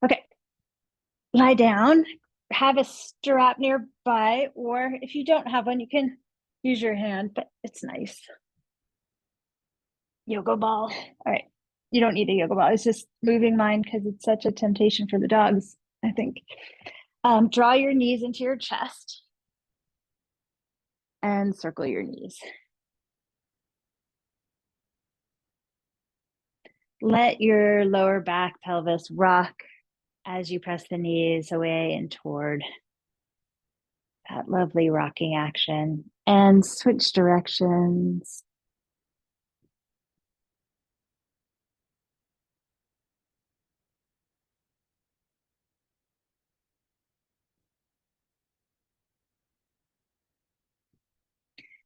Okay, lie down, have a strap nearby, or if you don't have one, you can use your hand, but it's nice. Yoga ball. All right. You don't need a yoga ball. It's just moving mine because it's such a temptation for the dogs, I think. Draw your knees into your chest and circle your knees. Let your lower back pelvis rock as you press the knees away and toward that lovely rocking action, and switch directions.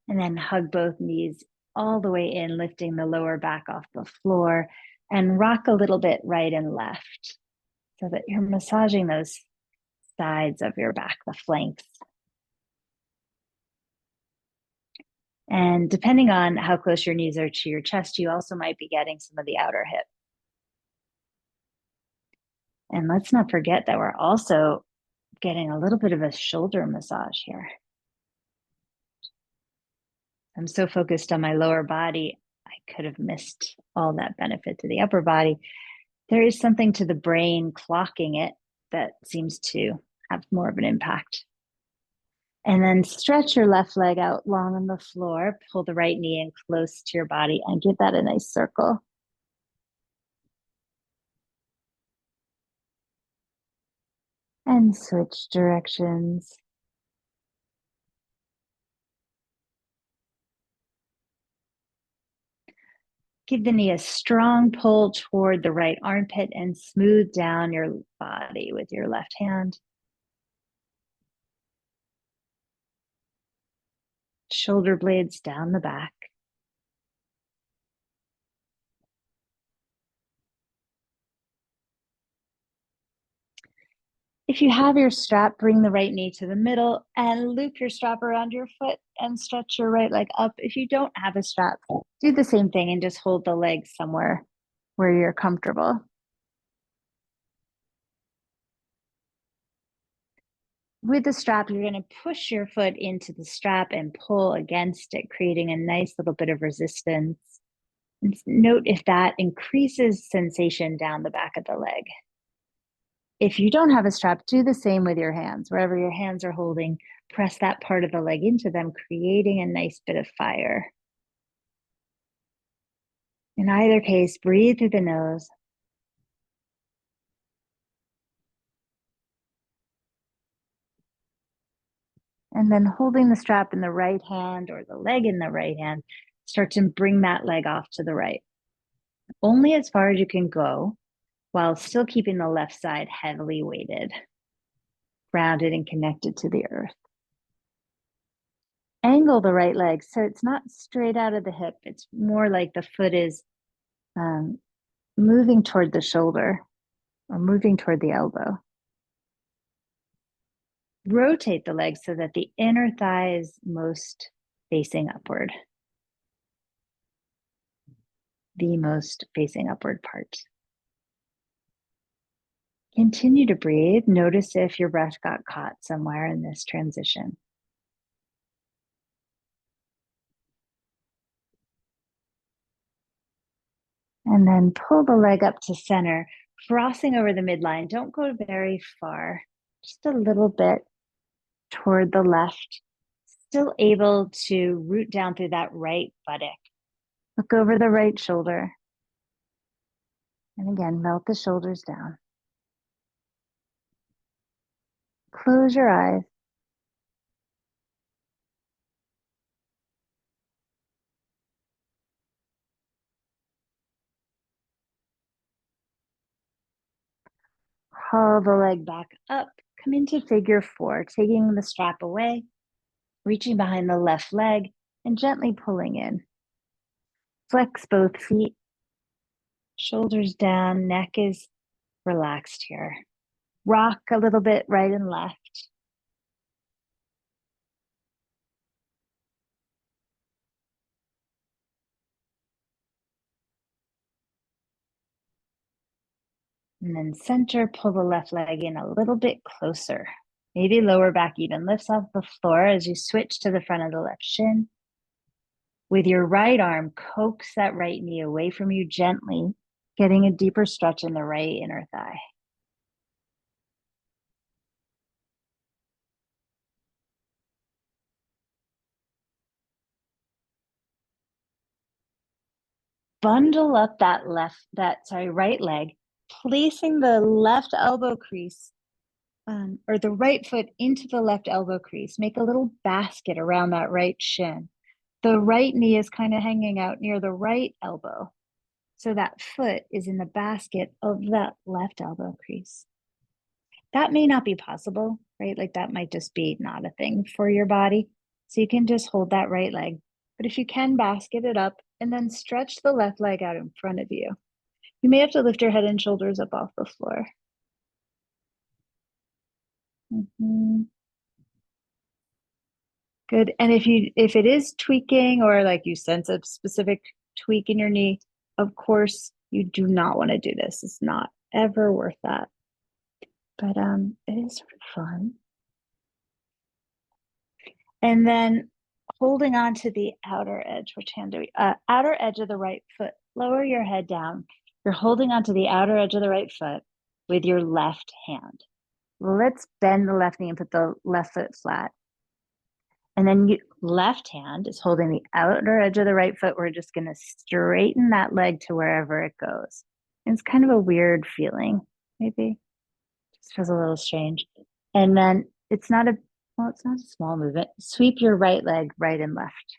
And then hug both knees all the way in, lifting the lower back off the floor, and rock a little bit right and left so that you're massaging those sides of your back, the flanks. And depending on how close your knees are to your chest, you also might be getting some of the outer hip. And let's not forget that we're also getting a little bit of a shoulder massage here. I'm so focused on my lower body, I could have missed all that benefit to the upper body. There is something to the brain clocking it that seems to have more of an impact. And then stretch your left leg out long on the floor, pull the right knee in close to your body and give that a nice circle. And switch directions. Give the knee a strong pull toward the right armpit and smooth down your body with your left hand. Shoulder blades down the back. If you have your strap, bring the right knee to the middle and loop your strap around your foot and stretch your right leg up. If you don't have a strap, do the same thing and just hold the leg somewhere where you're comfortable. With the strap, you're going to push your foot into the strap and pull against it, creating a nice little bit of resistance. And note if that increases sensation down the back of the leg. If you don't have a strap, do the same with your hands. Wherever your hands are holding, press that part of the leg into them, creating a nice bit of fire. In either case, breathe through the nose. And then holding the strap in the right hand or the leg in the right hand, start to bring that leg off to the right. Only as far as you can go while still keeping the left side heavily weighted, grounded and connected to the earth. Angle the right leg so it's not straight out of the hip. It's more like the foot is moving toward the shoulder or moving toward the elbow. Rotate the leg so that the inner thigh is most facing upward. The most facing upward part. Continue to breathe. Notice if your breath got caught somewhere in this transition. And then pull the leg up to center, crossing over the midline. Don't go very far, just a little bit toward the left. Still able to root down through that right buttock. Look over the right shoulder. And again, melt the shoulders down. Close your eyes. Haul the leg back up. Come into figure four, taking the strap away, reaching behind the left leg, and gently pulling in. Flex both feet, shoulders down, neck is relaxed here. Rock a little bit right and left. And then center, pull the left leg in a little bit closer. Maybe lower back even lifts off the floor as you switch to the front of the left shin. With your right arm, coax that right knee away from you gently, getting a deeper stretch in the right inner thigh. Bundle up that right leg, placing the left elbow crease or the right foot into the left elbow crease. Make a little basket around that right shin. The right knee is kind of hanging out near the right elbow. So that foot is in the basket of that left elbow crease. That may not be possible, right? Like that might just be not a thing for your body. So you can just hold that right leg. But if you can, basket it up and then stretch the left leg out in front of you. You may have to lift your head and shoulders up off the floor. Mm-hmm. Good. And if it is tweaking or like you sense a specific tweak in your knee, of course you do not want to do this. It's not ever worth that. But it is sort of fun. And then holding on to the outer edge, which hand do we? Outer edge of the right foot. Lower your head down. You're holding on to the outer edge of the right foot with your left hand. Let's bend the left knee and put the left foot flat. And then left hand is holding the outer edge of the right foot. We're just going to straighten that leg to wherever it goes. And it's kind of a weird feeling, maybe. Just feels a little strange. And then it's not a small movement. Sweep your right leg right and left.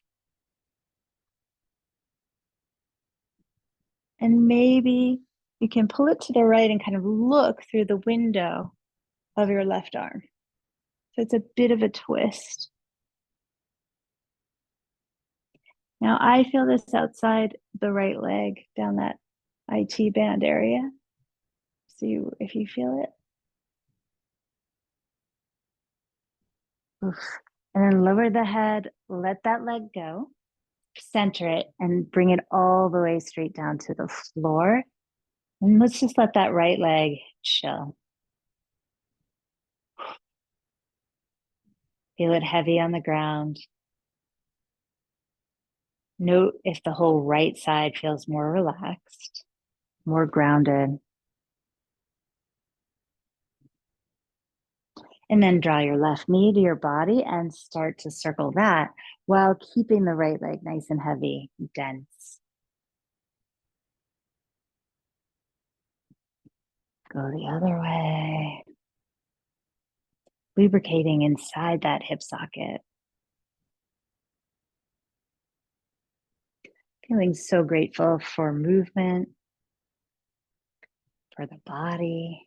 And maybe you can pull it to the right and kind of look through the window of your left arm. So it's a bit of a twist. Now I feel this outside the right leg down that IT band area. See if you feel it. Oof. And then lower the head, let that leg go, center it, and bring it all the way straight down to the floor. And let's just let that right leg chill. Feel it heavy on the ground. Note if the whole right side feels more relaxed, more grounded. And then draw your left knee to your body and start to circle that while keeping the right leg nice and heavy, dense. Go the other way. Lubricating inside that hip socket. Feeling so grateful for movement, for the body.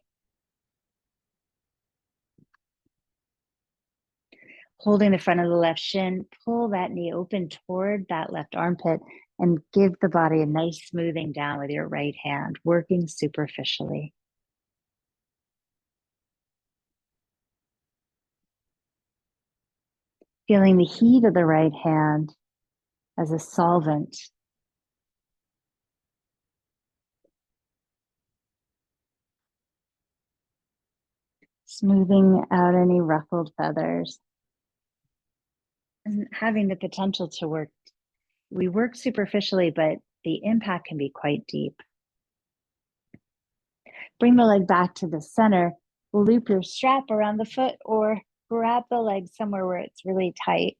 Holding the front of the left shin, pull that knee open toward that left armpit and give the body a nice smoothing down with your right hand, working superficially. Feeling the heat of the right hand as a solvent. Smoothing out any ruffled feathers. And having the potential to work. We work superficially, but the impact can be quite deep. Bring the leg back to the center. Loop your strap around the foot or grab the leg somewhere where it's really tight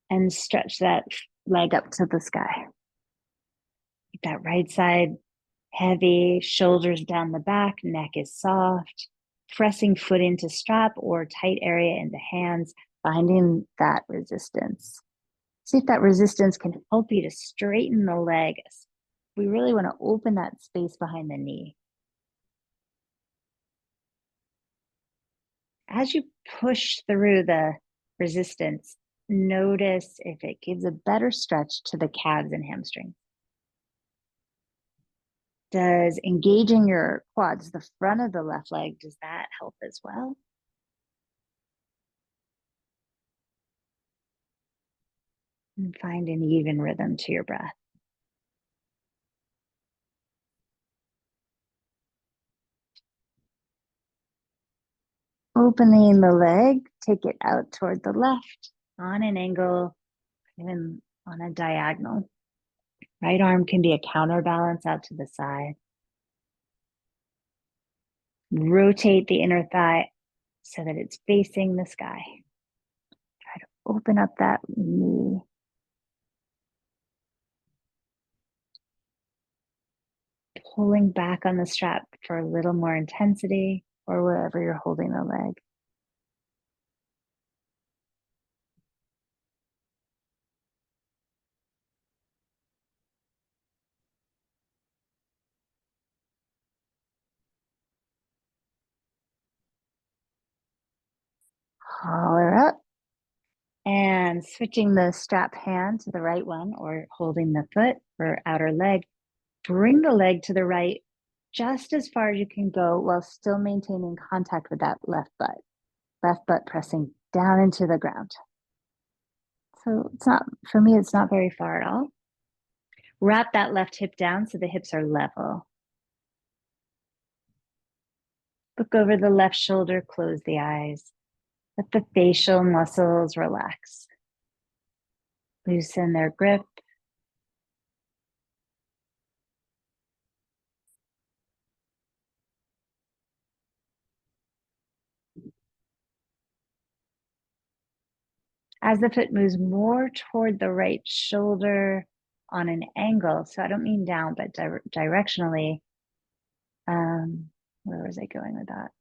and stretch that leg up to the sky. Keep that right side heavy, shoulders down the back, neck is soft. Pressing foot into strap or tight area into hands, finding that resistance. See if that resistance can help you to straighten the leg. We really want to open that space behind the knee. As you push through the resistance, notice if it gives a better stretch to the calves and hamstrings. Does engaging your quads, the front of the left leg, does that help as well? And find an even rhythm to your breath. opening the leg, take it out toward the left on an angle, even on a diagonal. Right arm can be a counterbalance out to the side. Rotate the inner thigh so that it's facing the sky. Try to open up that knee. Pulling back on the strap for a little more intensity or wherever you're holding the leg. Holler up. And switching the strap hand to the right one or holding the foot for outer leg, bring the leg to the right just as far as you can go while still maintaining contact with that left butt pressing down into the ground. So it's not, for me, it's not very far at all. Wrap that left hip down so the hips are level. Look over the left shoulder, close the eyes. Let the facial muscles relax. Loosen their grip. As the foot moves more toward the right shoulder on an angle, so I don't mean down, but directionally. Where was I going with that?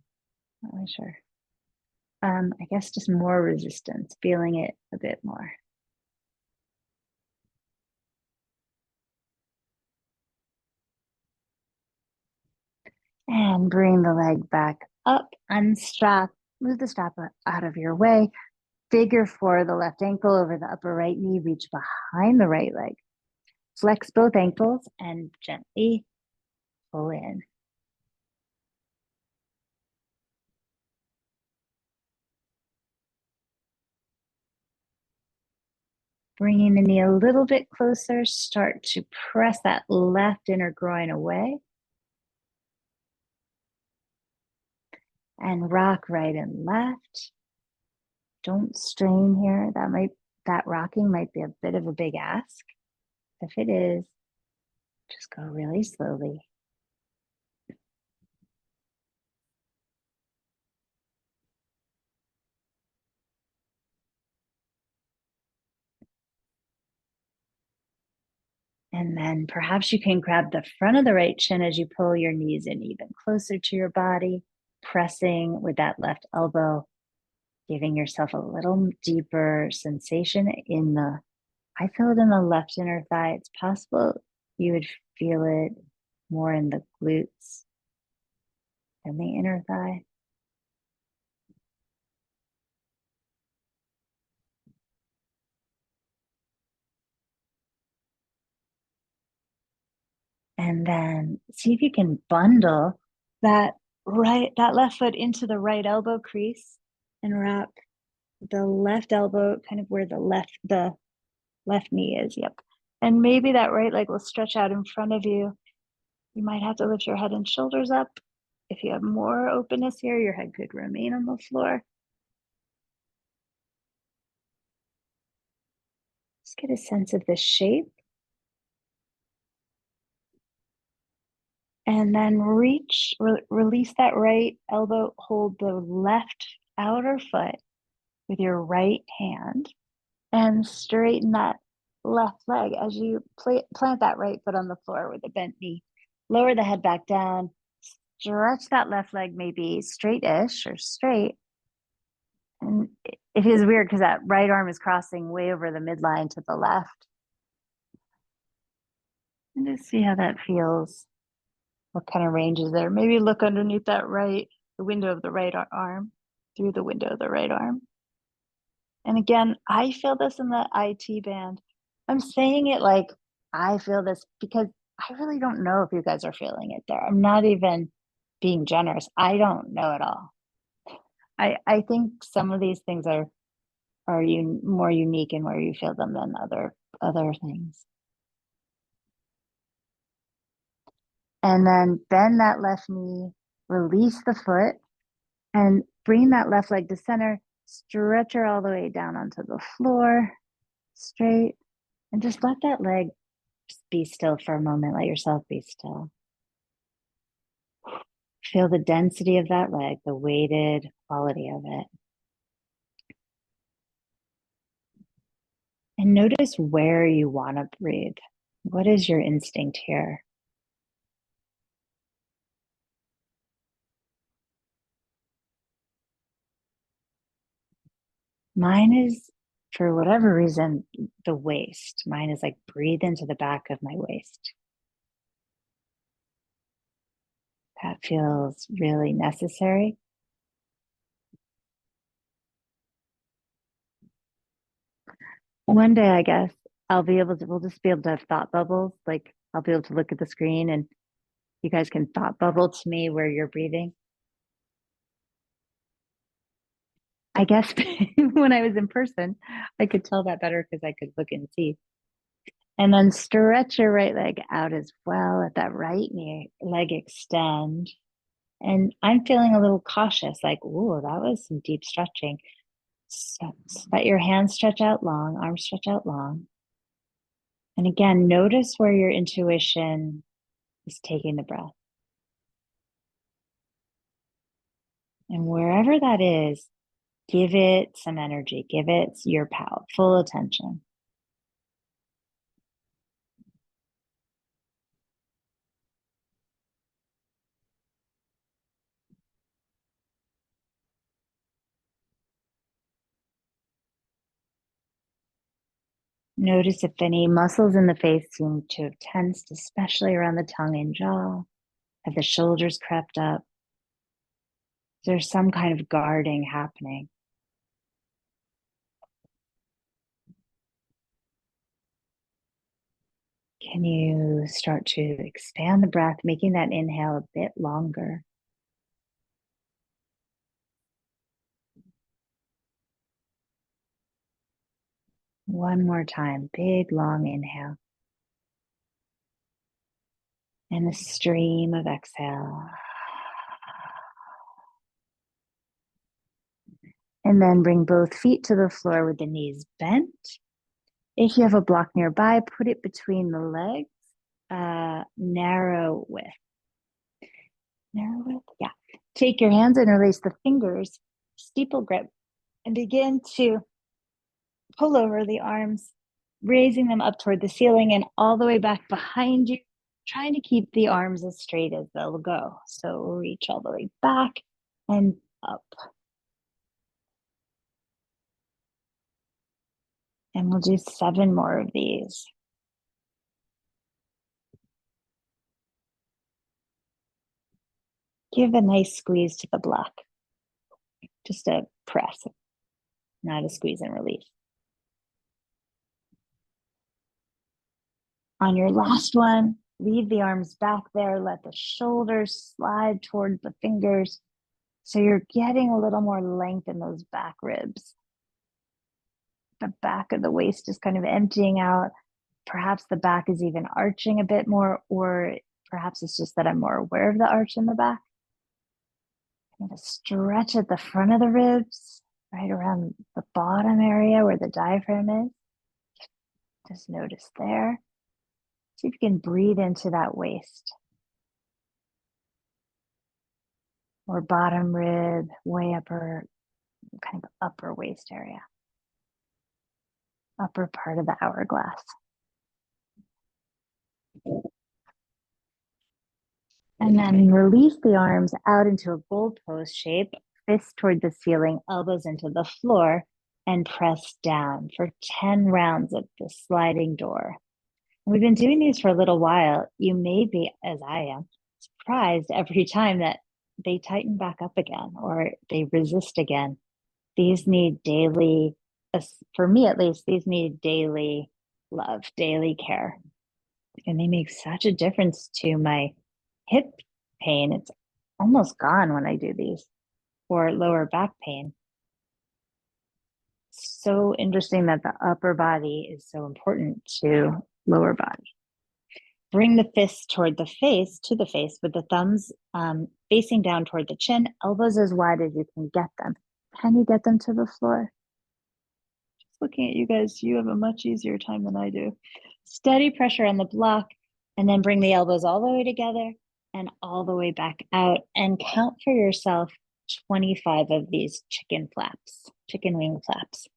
Not really sure. I guess just more resistance, feeling it a bit more. And bring the leg back up, unstrap, move the strap out of your way. Figure four, the left ankle over the upper right knee, reach behind the right leg. Flex both ankles and gently pull in. Bringing the knee a little bit closer, start to press that left inner groin away. And rock right and left. Don't strain here. That rocking might be a bit of a big ask. If it is, just go really slowly. And then perhaps you can grab the front of the right shin as you pull your knees in even closer to your body, pressing with that left elbow, giving yourself a little deeper sensation in the, I feel it in the left inner thigh. It's possible you would feel it more in the glutes than the inner thigh. And then see if you can bundle that left foot into the right elbow crease and wrap the left elbow kind of where the left knee is. Yep. And maybe that right leg will stretch out in front of you. You might have to lift your head and shoulders up. If you have more openness here, your head could remain on the floor. Just get a sense of the shape. And then release that right elbow, hold the left outer foot with your right hand and straighten that left leg as you plant that right foot on the floor with a bent knee. Lower the head back down, stretch that left leg maybe straight-ish or straight. And it is weird because that right arm is crossing way over the midline to the left. And just see how that feels. What kind of range is there? Maybe look underneath the window of the right arm, through the window of the right arm. And again, I feel this in the IT band. I'm saying it like I feel this because I really don't know if you guys are feeling it there. I'm not even being generous. I don't know at all. I think some of these things are more unique in where you feel them than other things. And then bend that left knee, release the foot, and Bring that left leg to center, stretch her all the way down onto the floor, straight, and just let that leg be still for a moment. Let yourself be still. Feel the density of that leg, the weighted quality of it. And notice where you want to breathe. What is your instinct here? Mine is, for whatever reason, the waist. Mine is like breathe into the back of my waist. That feels really necessary. One day, I guess, we'll just be able to have thought bubbles. Like I'll be able to look at the screen and you guys can thought bubble to me where you're breathing. I guess when I was in person, I could tell that better because I could look and see. And then stretch your right leg out as well. Let that right knee leg extend. And I'm feeling a little cautious, like, ooh, that was some deep stretching. So let your hands stretch out long, arms stretch out long. And again, notice where your intuition is taking the breath. And wherever that is, give it some energy, give it your full attention. Notice if any muscles in the face seem to have tensed, especially around the tongue and jaw. Have the shoulders crept up? There's some kind of guarding happening. Can you start to expand the breath, making that inhale a bit longer? One more time, big long inhale. And a stream of exhale. And then bring both feet to the floor with the knees bent. If you have a block nearby, put it between the legs, narrow width. Narrow width, yeah. Take your hands and release the fingers, steeple grip, and begin to pull over the arms, raising them up toward the ceiling and all the way back behind you, trying to keep the arms as straight as they'll go. So reach all the way back and up. And we'll do 7 more of these. Give a nice squeeze to the block. Just a press, not a squeeze and release. On your last one, leave the arms back there. Let the shoulders slide toward the fingers. So you're getting a little more length in those back ribs. The back of the waist is kind of emptying out. Perhaps the back is even arching a bit more, or perhaps it's just that I'm more aware of the arch in the back. I'm going to stretch at the front of the ribs, right around the bottom area where the diaphragm is. Just notice there. See if you can breathe into that waist. Or bottom rib, way upper, kind of upper waist area. Upper part of the hourglass. And then release the arms out into a goalpost shape, fists toward the ceiling, elbows into the floor, and press down for 10 rounds of the sliding door. We've been doing these for a little while. You may be, as I am, surprised every time that they tighten back up again or they resist again. These need daily, for me at least, these need daily love, daily care. And they make such a difference to my hip pain. It's almost gone when I do these, or lower back pain. So interesting that the upper body is so important to lower body. Bring the fists toward the face, to the face, with the thumbs facing down toward the chin, elbows as wide as you can get them. Can you get them to the floor? Just looking at you guys, you have a much easier time than I do. Steady pressure on the block, and then bring the elbows all the way together and all the way back out, and count for yourself 25 of these chicken flaps, chicken wing flaps.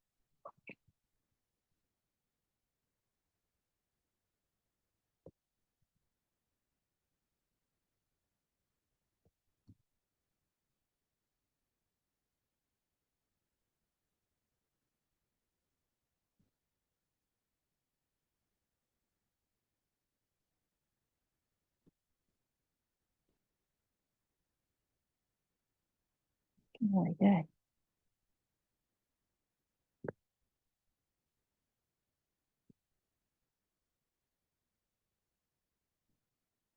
Really good.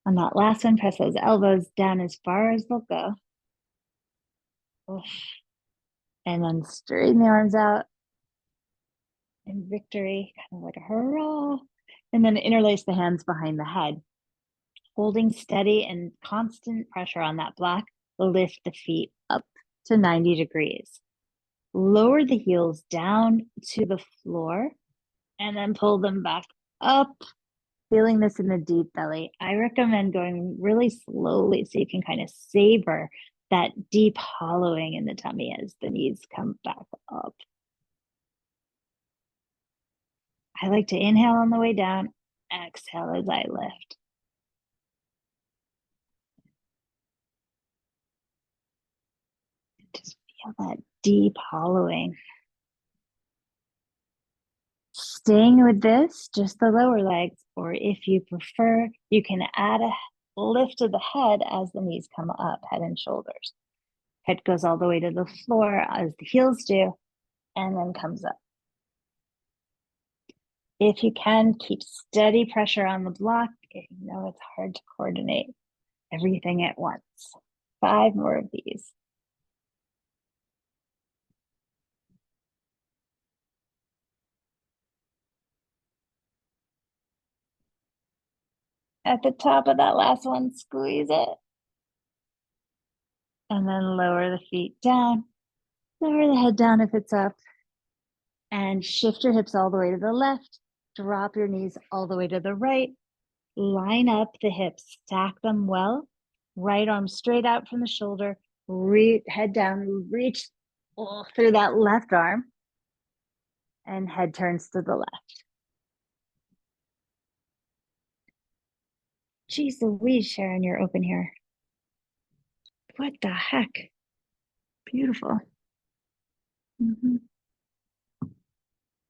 On that last one, press those elbows down as far as they'll go. Oof. And then straighten the arms out in victory, kind of like a hurrah. And then interlace the hands behind the head. Holding steady and constant pressure on that block, lift the feet up to 90 degrees. Lower the heels down to the floor and then pull them back up, feeling this in the deep belly. I recommend going really slowly so you can kind of savor that deep hollowing in the tummy as the knees come back up. I like to inhale on the way down, exhale as I lift. Just feel that deep hollowing. Staying with this, just the lower legs, or if you prefer, you can add a lift of the head as the knees come up, head and shoulders. Head goes all the way to the floor as the heels do, and then comes up. If you can, keep steady pressure on the block. If you know it's hard to coordinate everything at once. 5 more of these. At the top of that last one, squeeze it. And then lower the feet down. Lower the head down if it's up. And shift your hips all the way to the left. Drop your knees all the way to the right. Line up the hips, stack them well. Right arm straight out from the shoulder. Head down, reach through that left arm. And head turns to the left. Geez Louise, Sharon, you're open here. What the heck? Beautiful.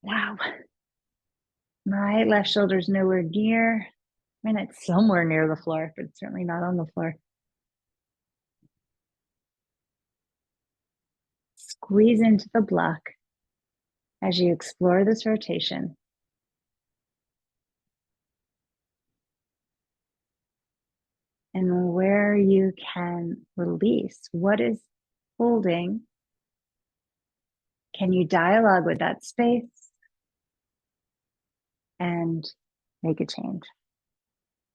Wow. My left shoulder's nowhere near. I mean, it's somewhere near the floor, but it's certainly not on the floor. Squeeze into the block as you explore this rotation. And where you can release what is holding, can you dialogue with that space and make a change?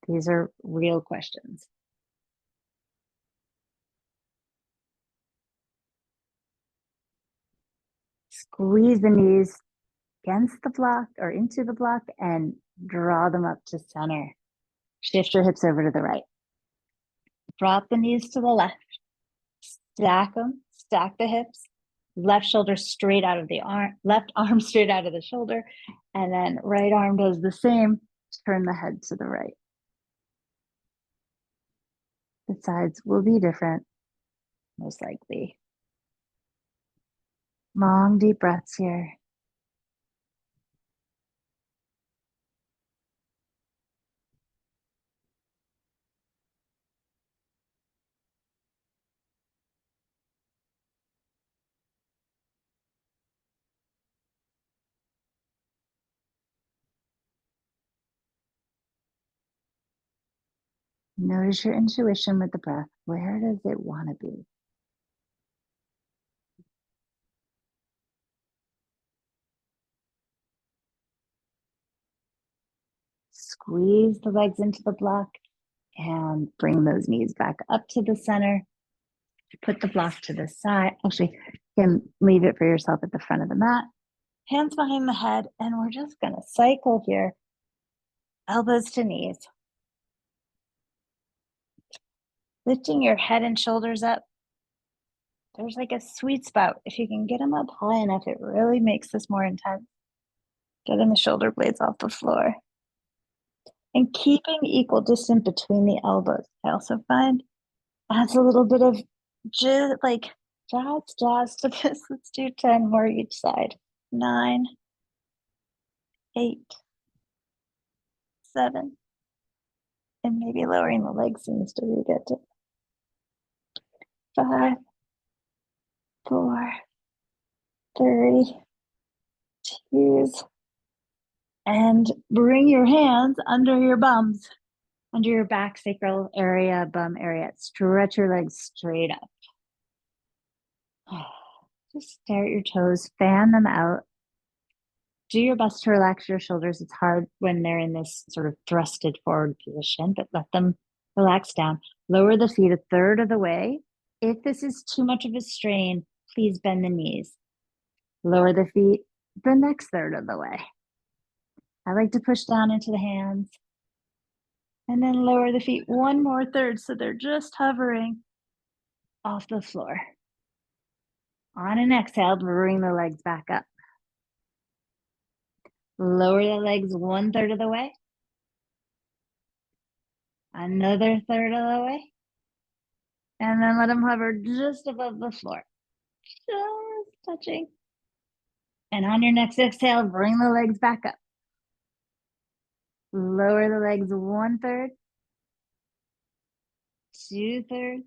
These are real questions. Squeeze the knees against the block or into the block and draw them up to center. Shift your hips over to the right. Drop the knees to the left. Stack them, stack the hips. Left shoulder straight out of the arm, left arm straight out of the shoulder. And then right arm does the same. Turn the head to the right. The sides will be different, most likely. Long, deep breaths here. Notice your intuition with the breath. Where does it want to be? Squeeze the legs into the block and bring those knees back up to the center. Put the block to the side. Actually, you can leave it for yourself at the front of the mat. Hands behind the head, and we're just going to cycle here. Elbows to knees. Lifting your head and shoulders up. There's like a sweet spot. If you can get them up high enough, it really makes this more intense. Getting the shoulder blades off the floor. And keeping equal distance between the elbows. I also find adds a little bit of jazz to this. Let's do 10 more each side. 9, 8, 7, and maybe lowering the legs seems to be good too. 5, 4, 3, 2, and bring your hands under your bums, under your back sacral area, bum area. Stretch your legs straight up. Just stare at your toes, fan them out. Do your best to relax your shoulders. It's hard when they're in this sort of thrusted forward position, but let them relax down. Lower the feet a third of the way. If this is too much of a strain, please bend the knees. Lower the feet the next third of the way. I like to push down into the hands and then lower the feet one more third so they're just hovering off the floor. On an exhale, bring the legs back up. Lower the legs one third of the way. Another third of the way. And then let them hover just above the floor. Just touching. And on your next exhale, bring the legs back up. Lower the legs one third. 2/3.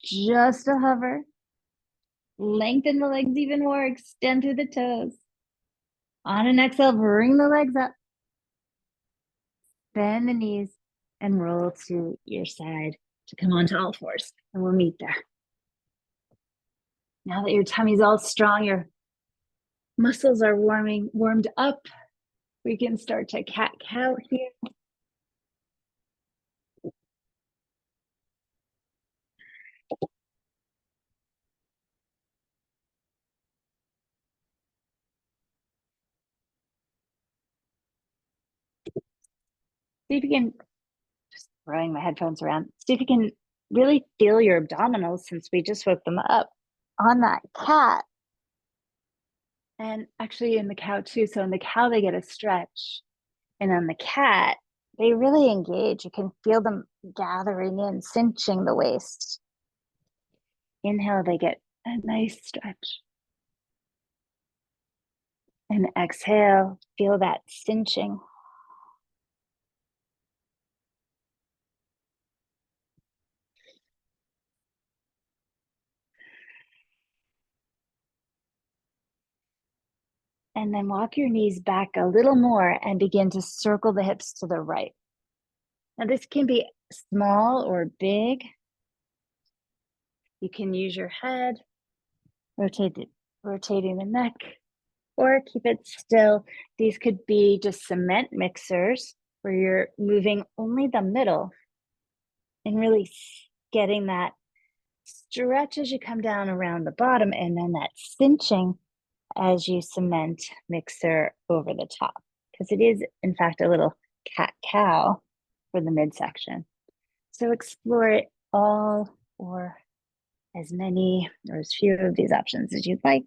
Just a hover. Lengthen the legs even more. Extend through the toes. On an exhale, bring the legs up. Bend the knees and roll to your side to come onto all fours. And we'll meet there. Now that your tummy's all strong, your muscles are warmed up, we can start to cat-cow here. See if you can, just throwing my headphones around, see if you can really feel your abdominals since we just woke them up on that cat. And actually in the cow too. So in the cow, they get a stretch. And on the cat, they really engage. You can feel them gathering in, cinching the waist. Inhale, they get a nice stretch. And exhale, feel that cinching. And then walk your knees back a little more and begin to circle the hips to the right. Now this can be small or big. You can use your head, rotating the neck, or keep it still. These could be just cement mixers where you're moving only the middle and really getting that stretch as you come down around the bottom, and then that cinching as you cement mixer over the top, because it is in fact a little cat-cow for the midsection. So explore it all, or as many or as few of these options as you'd like.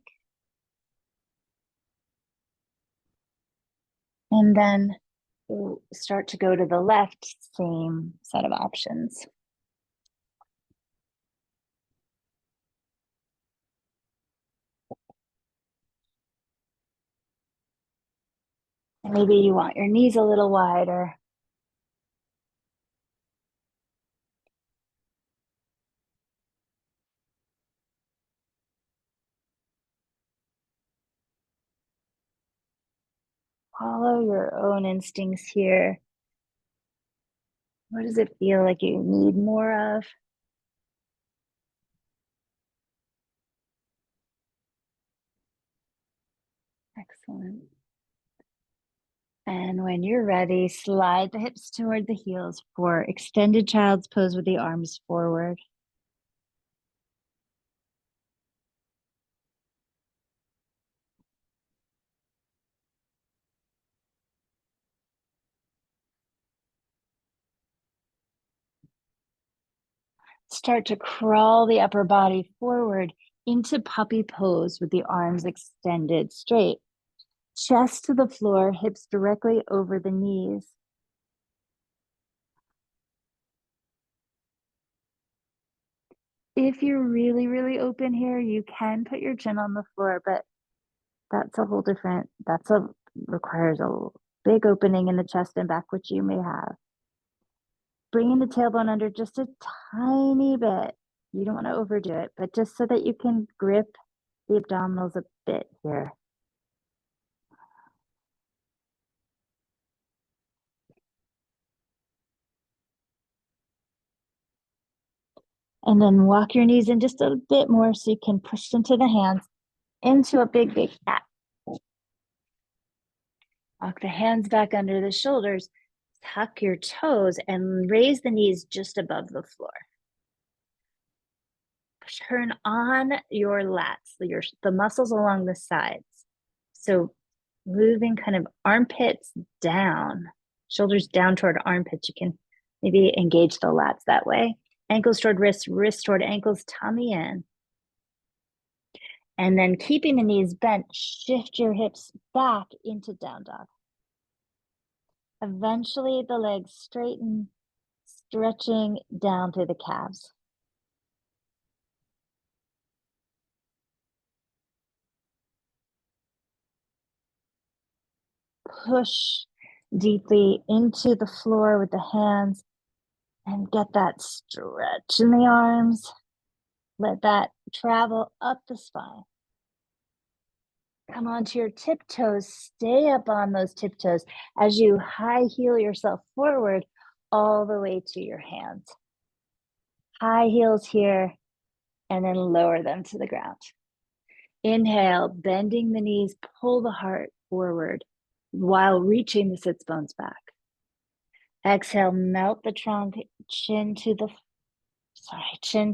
And then we'll start to go to the left, same set of options. And maybe you want your knees a little wider. Follow your own instincts here. What does it feel like you need more of? Excellent. And when you're ready, slide the hips toward the heels for extended child's pose with the arms forward. Start to crawl the upper body forward into puppy pose with the arms extended straight. Chest to the floor, hips directly over the knees. If you're really, really open here, you can put your chin on the floor, but that's a whole different, requires a big opening in the chest and back, which you may have. Bringing the tailbone under just a tiny bit. You don't want to overdo it, but just so that you can grip the abdominals a bit here. And then walk your knees in just a bit more so you can push into the hands into a big, big cat. Walk the hands back under the shoulders, tuck your toes, and raise the knees just above the floor. Turn on your lats, the muscles along the sides. So moving kind of armpits down, shoulders down toward armpits. You can maybe engage the lats that way. Ankles toward wrists, wrists toward ankles, tummy in. And then keeping the knees bent, shift your hips back into down dog. Eventually the legs straighten, stretching down through the calves. Push deeply into the floor with the hands and get that stretch in the arms. Let that travel up the spine. Come onto your tiptoes. Stay up on those tiptoes as you high heel yourself forward all the way to your hands. High heels here, and then lower them to the ground. Inhale, bending the knees, pull the heart forward while reaching the sits bones back. Exhale, melt the trunk, chin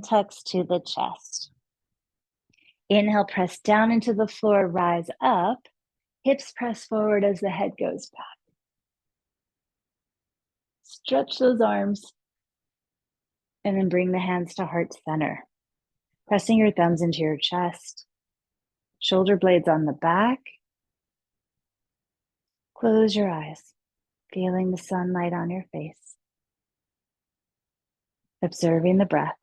tucks to the chest. Inhale, press down into the floor, rise up. Hips press forward as the head goes back. Stretch those arms and then bring the hands to heart center. Pressing your thumbs into your chest. Shoulder blades on the back. Close your eyes, feeling the sunlight on your face. Observing the breath.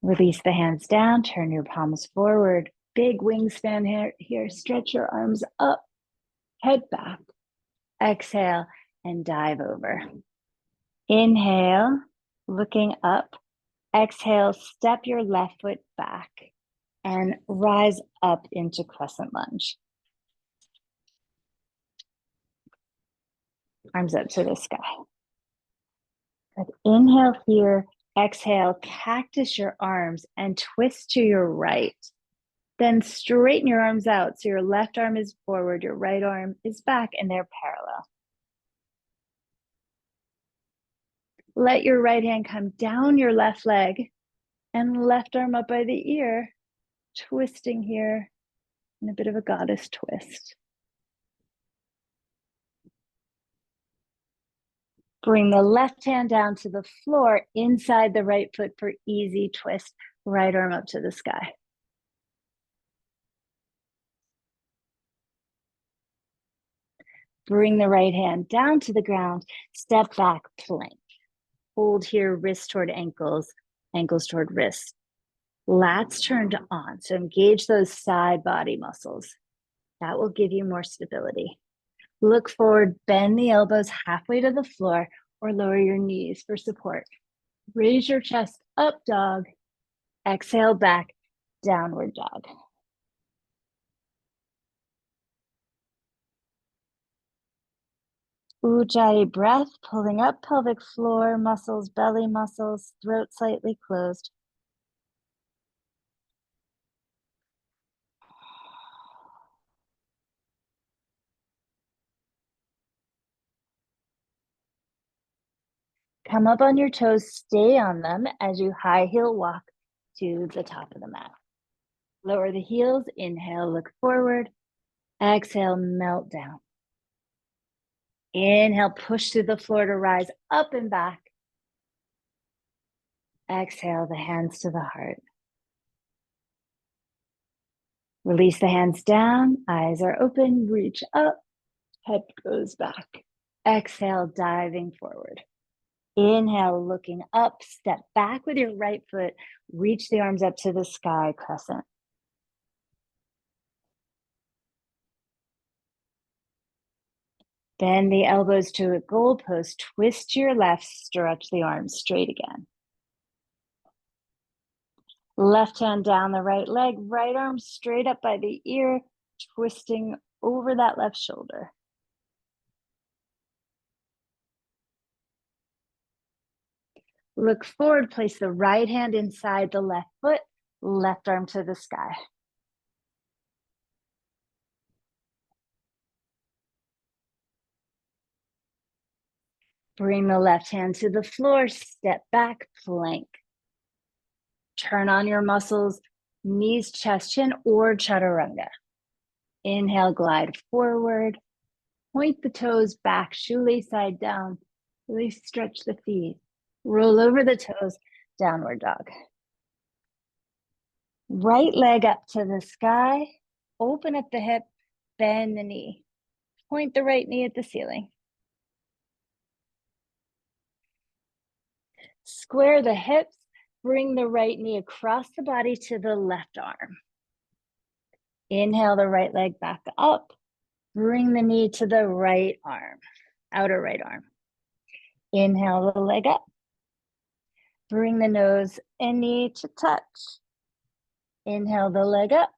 Release the hands down, turn your palms forward. Big wingspan here. Stretch your arms up, head back. Exhale and dive over. Inhale, looking up. Exhale, step your left foot back and rise up into crescent lunge. Arms up to the sky. Good. Inhale here. Exhale, cactus your arms and twist to your right. Then straighten your arms out so your left arm is forward, your right arm is back, and they're parallel. Let your right hand come down your left leg and left arm up by the ear, twisting here in a bit of a goddess twist. Bring the left hand down to the floor inside the right foot for easy twist. Right arm up to the sky. Bring the right hand down to the ground. Step back, plank. Hold here, wrists toward ankles, ankles toward wrists. Lats turned on, so engage those side body muscles. That will give you more stability. Look forward, bend the elbows halfway to the floor or lower your knees for support. Raise your chest up, dog. Exhale back, downward dog. Ujjayi breath, pulling up pelvic floor muscles, belly muscles, throat slightly closed. Come up on your toes, stay on them as you high heel walk to the top of the mat. Lower the heels, inhale, look forward. Exhale, melt down. Inhale, push through the floor to rise up and back. Exhale, the hands to the heart. Release the hands down, eyes are open, reach up, head goes back. Exhale, diving forward. Inhale, looking up, step back with your right foot, reach the arms up to the sky, crescent. Bend the elbows to a goalpost, twist to your left, stretch the arms straight again. Left hand down the right leg, right arm straight up by the ear, twisting over that left shoulder. Look forward, place the right hand inside the left foot, left arm to the sky. Bring the left hand to the floor, step back, plank. Turn on your muscles, knees, chest, chin, or chaturanga. Inhale, glide forward. Point the toes back, shoelace side down. Really stretch the feet. Roll over the toes, downward dog. Right leg up to the sky. Open up the hip, bend the knee. Point the right knee at the ceiling. Square the hips. Bring the right knee across the body to the left arm. Inhale the right leg back up. Bring the knee to the right arm, outer right arm. Inhale the leg up. Bring the nose and knee to touch. Inhale the leg up.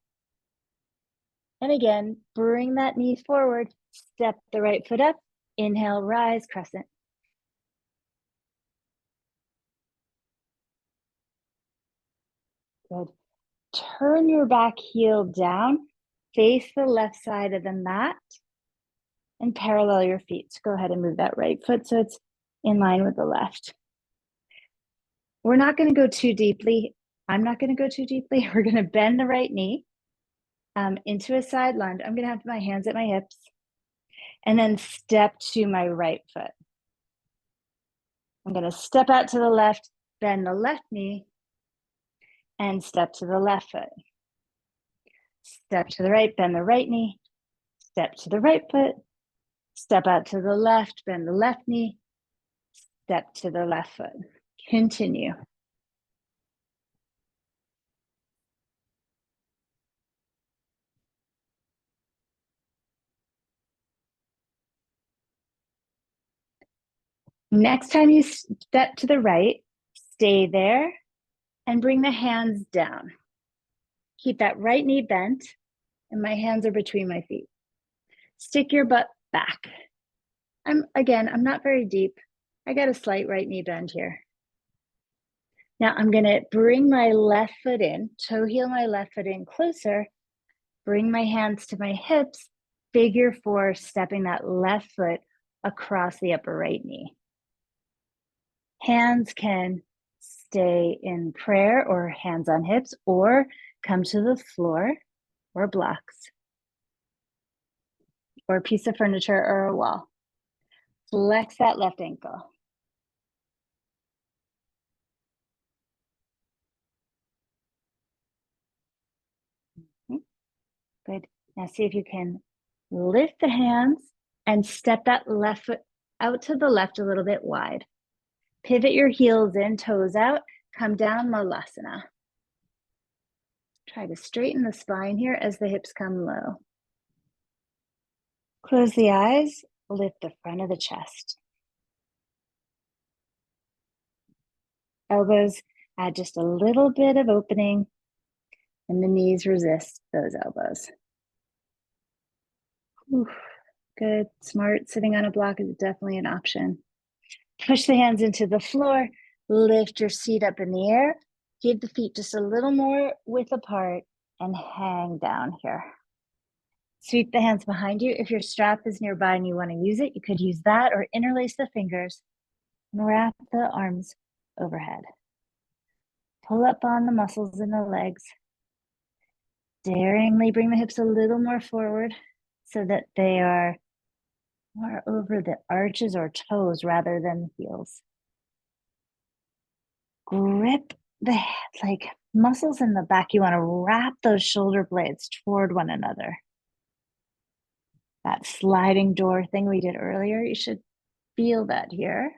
And again, bring that knee forward. Step the right foot up. Inhale, rise, crescent. Good. Turn your back heel down. Face the left side of the mat. And parallel your feet. So go ahead and move that right foot so it's in line with the left. We're not going to go too deeply. I'm not going to go too deeply. We're going to bend the right knee into a side lunge. I'm going to have my hands at my hips and then step to my right foot. I'm going to step out to the left, bend the left knee, and step to the left foot. Step to the right, bend the right knee, step to the right foot, step out to the left, bend the left knee, step to the left foot. Continue. Next time you step to the right, stay there and bring the hands down. Keep that right knee bent and my hands are between my feet. Stick your butt back. I'm not very deep. I got a slight right knee bend here. Now I'm gonna bring my left foot in, toe heel my left foot in closer, bring my hands to my hips, figure four, stepping that left foot across the upper right knee. Hands can stay in prayer or hands on hips or come to the floor or blocks or a piece of furniture or a wall. Flex that left ankle. Good. Now see if you can lift the hands and step that left foot out to the left a little bit wide. Pivot your heels in, toes out, come down, Malasana. Try to straighten the spine here as the hips come low. Close the eyes, lift the front of the chest. Elbows add just a little bit of opening and the knees resist those elbows. Oof, good, smart. Sitting on a block is definitely an option. Push the hands into the floor, lift your seat up in the air, give the feet just a little more width apart and hang down here. Sweep the hands behind you. If your strap is nearby and you want to use it, you could use that or interlace the fingers Wrap the arms overhead. Pull up on the muscles in the legs. Daringly bring the hips a little more forward so that they are more over the arches or toes rather than the heels. Grip the like muscles in the back. You want to wrap those shoulder blades toward one another. That sliding door thing we did earlier, you should feel that here.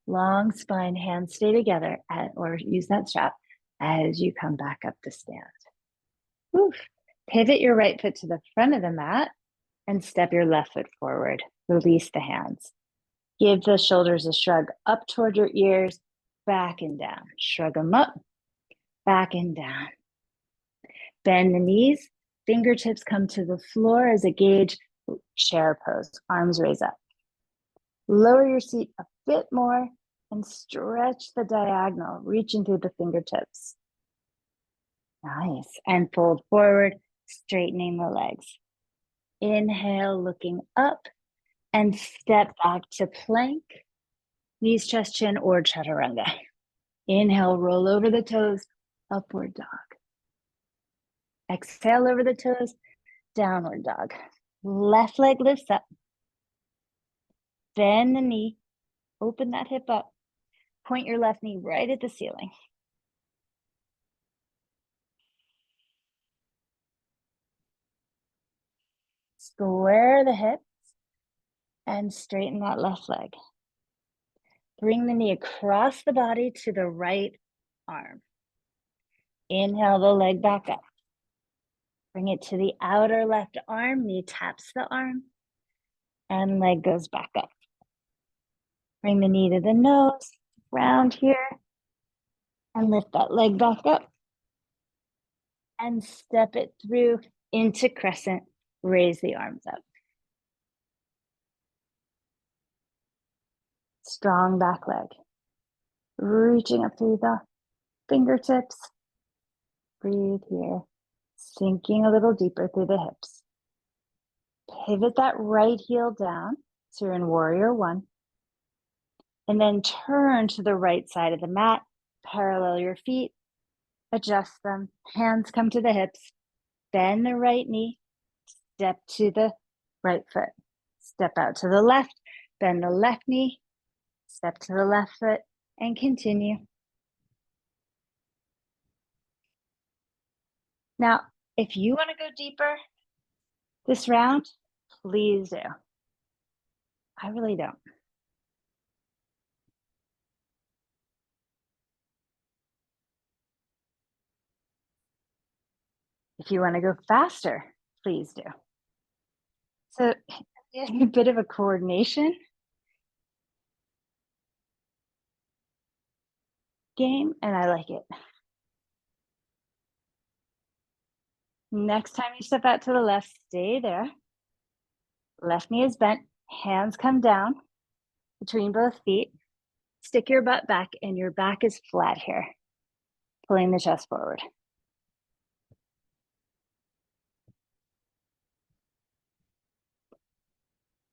Long spine, hands stay together or use that strap as you come back up to stand. Oof. Pivot your right foot to the front of the mat and step your left foot forward. Release the hands. Give the shoulders a shrug up toward your ears, back and down. Shrug them up, back and down. Bend the knees, fingertips come to the floor as a gauge, chair pose, arms raise up. Lower your seat a bit more and stretch the diagonal, reaching through the fingertips. Nice. And fold forward, straightening the legs. Inhale, looking up, and step back to plank, knees, chest, chin, or chaturanga. Inhale, roll over the toes, upward dog. Exhale over the toes, downward dog. Left leg lifts up. Bend the knee, open that hip up. Point your left knee right at the ceiling. Square the hips and straighten that left leg. Bring the knee across the body to the right arm. Inhale the leg back up. Bring it to the outer left arm, knee taps the arm, and leg goes back up. Bring the knee to the nose, round here, and lift that leg back up. And step it through into crescent, raise the arms up. Strong back leg. Reaching up through the fingertips. Breathe here. Sinking a little deeper through the hips. Pivot that right heel down. So you're in warrior one. And then turn to the right side of the mat. Parallel your feet. Adjust them. Hands come to the hips. Bend the right knee. Step to the right foot. Step out to the left. Bend the left knee. Step to the left foot and continue. Now, if you want to go deeper this round, please do. I really don't. If you want to go faster, please do. So it's a bit of a coordination game, and I like it. Next time you step out to the left, stay there. Left knee is bent, hands come down between both feet. Stick your butt back, and your back is flat here, pulling the chest forward.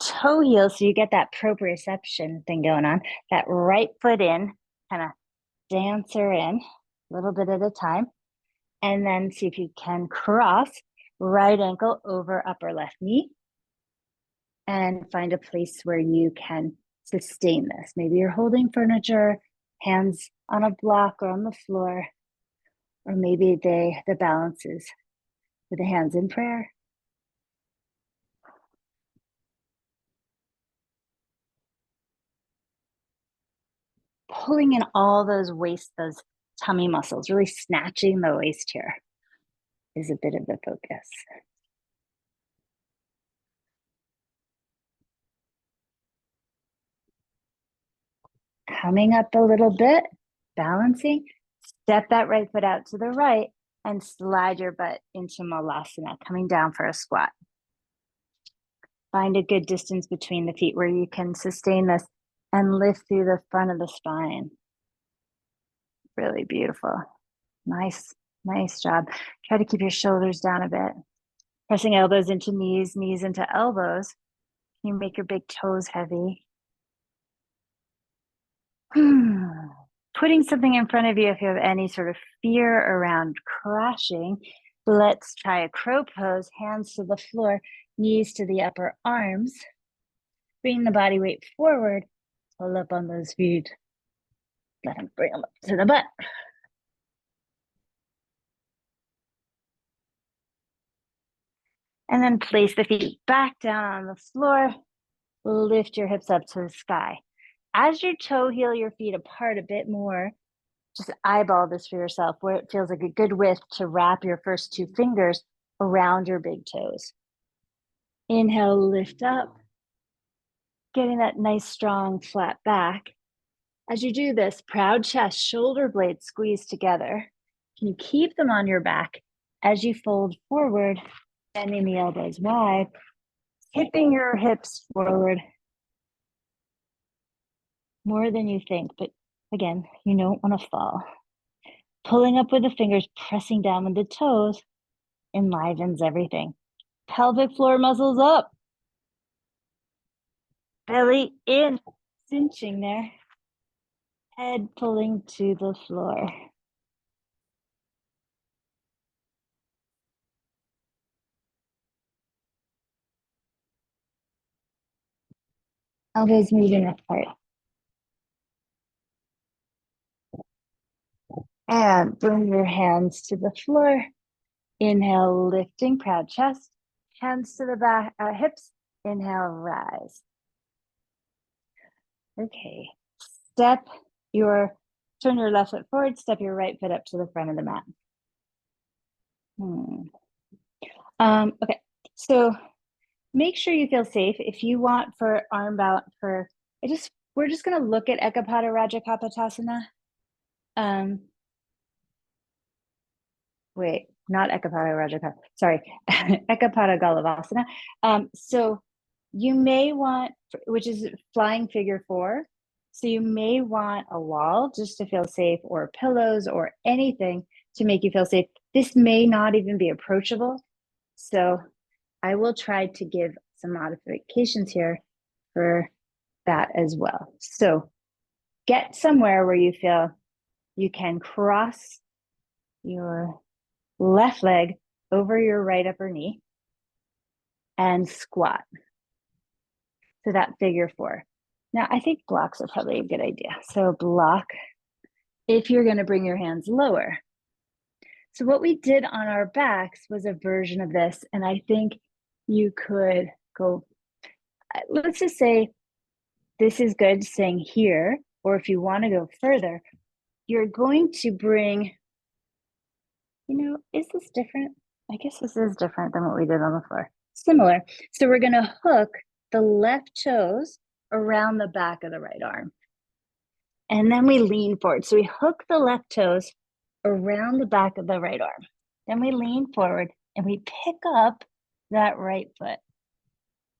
Toe heel, so you get that proprioception thing going on. That right foot in, kind of dancer in, a little bit at a time. And then see if you can cross right ankle over upper left knee. And find a place where you can sustain this. Maybe you're holding furniture, hands on a block or on the floor. Or maybe the balance is with the hands in prayer. Pulling in all those waist, those tummy muscles, really snatching the waist here is a bit of the focus. Coming up a little bit, balancing, step that right foot out to the right and slide your butt into Malasana, coming down for a squat. Find a good distance between the feet where you can sustain this and lift through the front of the spine. Really beautiful. Nice job. Try to keep your shoulders down a bit. Pressing elbows into knees, knees into elbows. You make your big toes heavy. Putting something in front of you if you have any sort of fear around crashing. Let's try a crow pose, hands to the floor, knees to the upper arms. Bring the body weight forward, pull up on those feet. Let them bring them up to the butt. And then place the feet back down on the floor. Lift your hips up to the sky. As you toe heel your feet apart a bit more, just eyeball this for yourself where it feels like a good width to wrap your first two fingers around your big toes. Inhale, lift up, getting that nice, strong, flat back. As you do this, proud chest, shoulder blades squeeze together. Can you keep them on your back as you fold forward, bending the elbows wide, hipping your hips forward more than you think, but again, you don't want to fall. Pulling up with the fingers, pressing down with the toes enlivens everything. Pelvic floor muscles up. Belly in, cinching there. Head pulling to the floor. Elbows moving apart. And bring your hands to the floor. Inhale, lifting, proud chest. Hands to the back, hips. Inhale, rise. Okay. Turn your left foot forward, step your right foot up to the front of the mat. Okay, so make sure you feel safe. If you want for arm balance, we're just gonna look at Ekapada Raja Kapotasana. Wait, not Ekapada Raja Kapota, sorry, Ekapada Galavasana. So you may want, which is flying figure 4. So you may want a wall just to feel safe, or pillows, or anything to make you feel safe. This may not even be approachable. So I will try to give some modifications here for that as well. So get somewhere where you feel you can cross your left leg over your right upper knee and squat. So that figure 4. Now, I think blocks are probably a good idea. So block if you're going to bring your hands lower. So what we did on our backs was a version of this, and I think you could go, let's just say this is good staying here, or if you want to go further, you're going to bring, is this different? I guess this is different than what we did on the floor. Similar. So we're going to hook the left toes around the back of the right arm. And then we lean forward. So we hook the left toes around the back of the right arm. Then we lean forward and we pick up that right foot.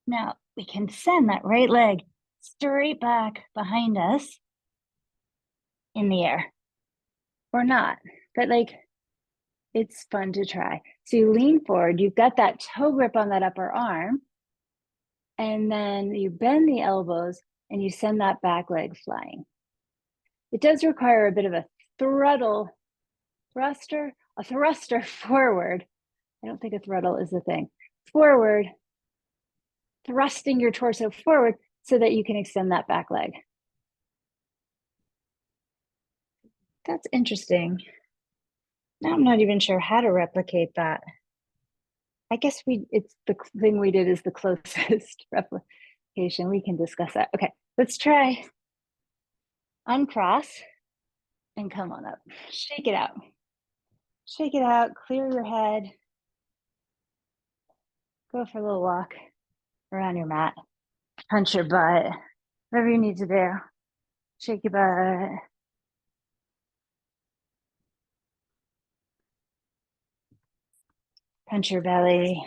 Now we can send that right leg straight back behind us in the air, or not, but it's fun to try. So you lean forward, you've got that toe grip on that upper arm, and then you bend the elbows and you send that back leg flying. It does require a bit of a thruster forward. I don't think a throttle is the thing. Forward, thrusting your torso forward so that you can extend that back leg. That's interesting. Now I'm not even sure how to replicate that. I guess it's the thing we did is the closest replication. We can discuss that. Okay, let's try. Uncross and come on up. Shake it out. Shake it out, clear your head. Go for a little walk around your mat. Punch your butt. Whatever you need to do. Shake your butt. Punch your belly,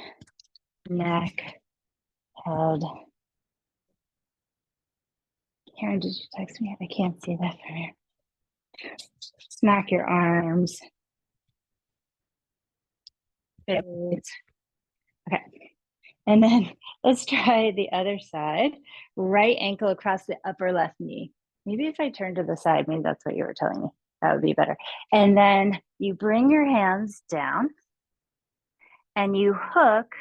neck, head. Karen, did you text me? I can't see that from here. Smack your arms. Okay. And then let's try the other side. Right ankle across the upper left knee. Maybe if I turn to the side, maybe that's what you were telling me. That would be better. And then you bring your hands down and you hook.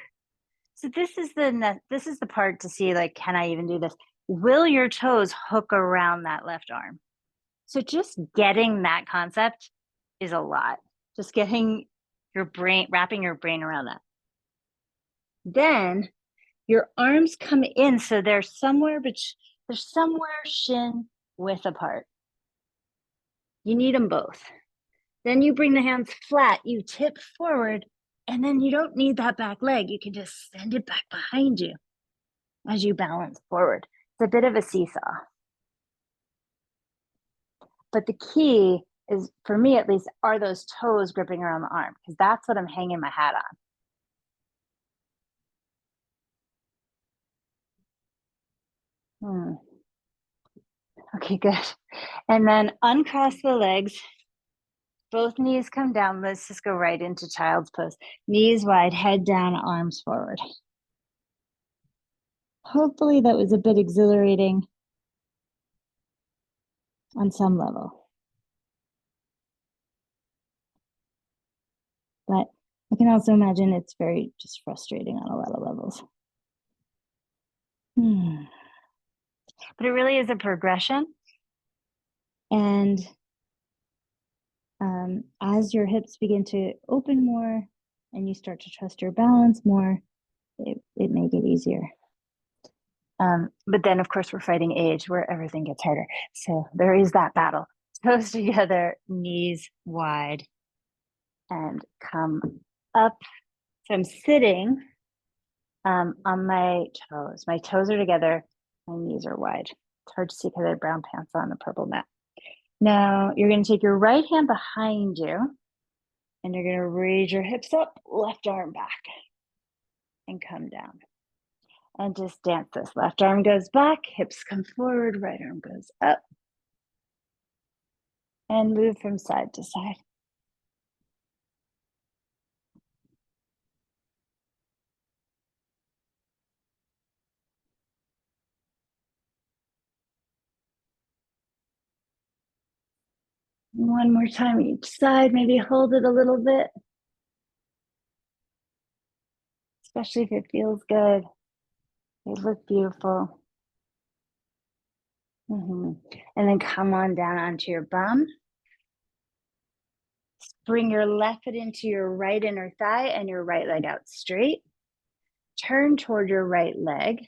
So this is the part to see, like, can I even do this? Will your toes hook around that left arm? So just getting that concept is a lot. Just getting your brain, wrapping your brain around that. Then your arms come in, so they're somewhere shin width apart. You need them both. Then you bring the hands flat, you tip forward, and then you don't need that back leg. You can just send it back behind you as you balance forward. It's a bit of a seesaw. But the key is, for me at least, are those toes gripping around the arm, because that's what I'm hanging my hat on. Okay, good. And then uncross the legs. Both knees come down. Let's just go right into child's pose. Knees wide, head down, arms forward. Hopefully that was a bit exhilarating on some level. But I can also imagine it's very just frustrating on a lot of levels. But it really is a progression. And as your hips begin to open more and you start to trust your balance more, it may get easier. But then, of course, we're fighting age where everything gets harder. So there is that battle. Toes together, knees wide, and come up. So I'm sitting on my toes. My toes are together, my knees are wide. It's hard to see because I have brown pants on the purple mat. Now you're going to take your right hand behind you and you're going to raise your hips up, left arm back, and come down. And just dance this. Left arm goes back, hips come forward, right arm goes up. And move from side to side. One more time each side, maybe hold it a little bit. Especially if it feels good. They look beautiful. And then come on down onto your bum. Bring your left foot into your right inner thigh and your right leg out straight. Turn toward your right leg.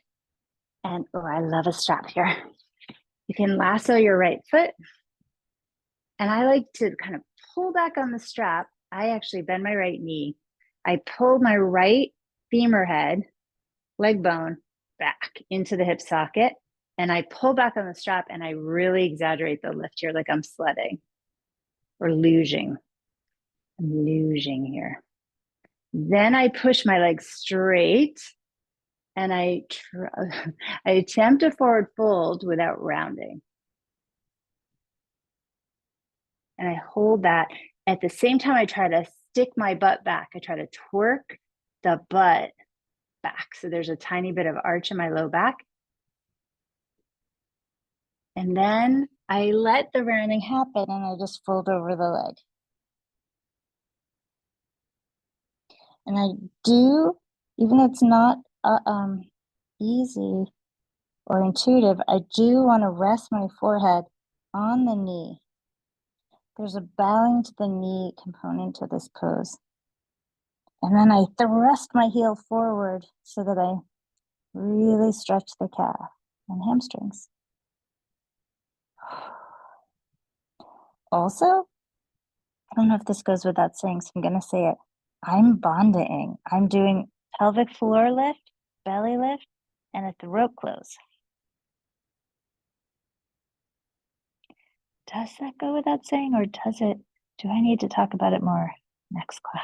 And oh, I love a strap here. You can lasso your right foot. And I like to kind of pull back on the strap. I actually bend my right knee. I pull my right femur head, leg bone, back into the hip socket. And I pull back on the strap and I really exaggerate the lift here, like I'm sledding or lunging. I'm lunging here. Then I push my leg straight and I attempt a forward fold without rounding. And I hold that. At the same time, I try to stick my butt back. I try to twerk the butt back. So there's a tiny bit of arch in my low back. And then I let the rounding happen and I just fold over the leg. And I do, even though it's not easy or intuitive, I do want to rest my forehead on the knee. There's a bowing to the knee component to this pose. And then I thrust my heel forward so that I really stretch the calf and hamstrings. Also, I don't know if this goes without saying, so I'm going to say it. I'm bonding. I'm doing pelvic floor lift, belly lift, and a throat close. Does that go without saying, or do I need to talk about it more next class?